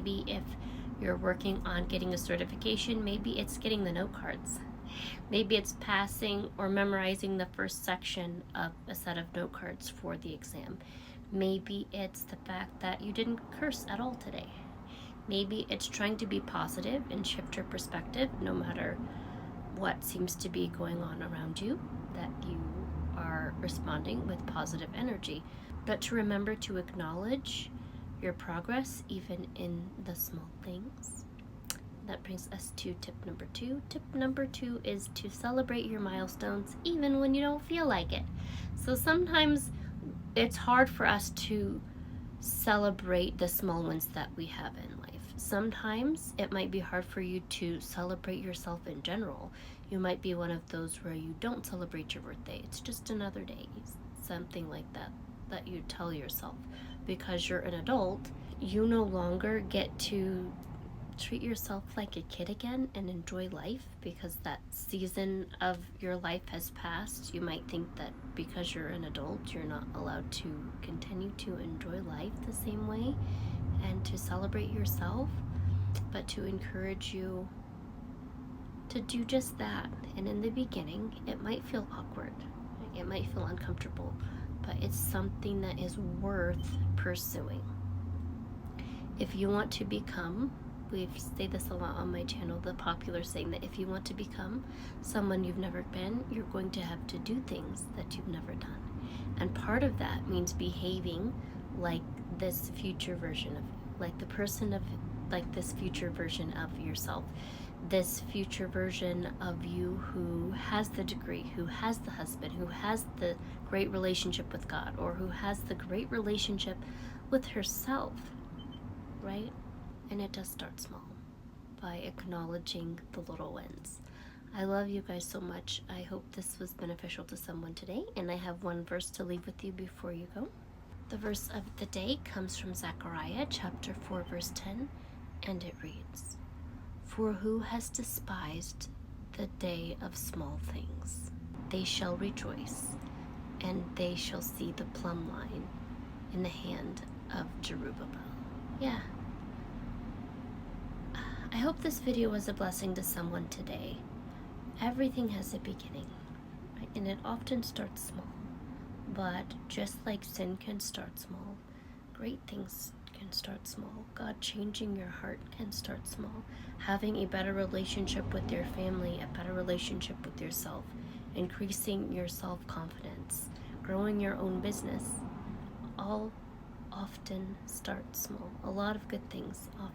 Maybe if you're working on getting a certification, maybe it's getting the note cards. Maybe it's passing or memorizing the first section of a set of note cards for the exam. Maybe it's the fact that you didn't curse at all today. Maybe it's trying to be positive and shift your perspective no matter what seems to be going on around you, that you are responding with positive energy. But to remember to acknowledge your progress even in the small things. That brings us to tip number 2. Tip number 2 is to celebrate your milestones even when you don't feel like it. So sometimes it's hard for us to celebrate the small wins that we have in life. Sometimes it might be hard for you to celebrate yourself in general. You might be one of those where you don't celebrate your birthday. It's just another day, something like that, that you tell yourself. Because you're an adult, you no longer get to treat yourself like a kid again and enjoy life because that season of your life has passed. You might think that because you're an adult, you're not allowed to continue to enjoy life the same way and to celebrate yourself, but to encourage you to do just that. And in the beginning, it might feel awkward, it might feel uncomfortable, but it's something that is worth pursuing. If you want to become, we've said this a lot on my channel, the popular saying that if you want to become someone you've never been, you're going to have to do things that you've never done. And part of that means behaving like this future version of, like the person of, like this future version of yourself. This future version of you who has the degree, who has the husband, who has the great relationship with God, or who has the great relationship with herself, right? And it does start small by acknowledging the little wins. I love you guys so much. I hope this was beneficial to someone today. And I have one verse to leave with you before you go. The verse of the day comes from Zechariah chapter 4 verse 10, and it reads, "For who has despised the day of small things? They shall rejoice, and they shall see the plumb line in the hand of Jerubbaal." Yeah. I hope this video was a blessing to someone today. Everything has a beginning, right? And it often starts small. But just like sin can start small, great things can start small. God changing your heart can start small. Having a better relationship with your family, a better relationship with yourself, increasing your self-confidence, growing your own business, all often start small. A lot of good things often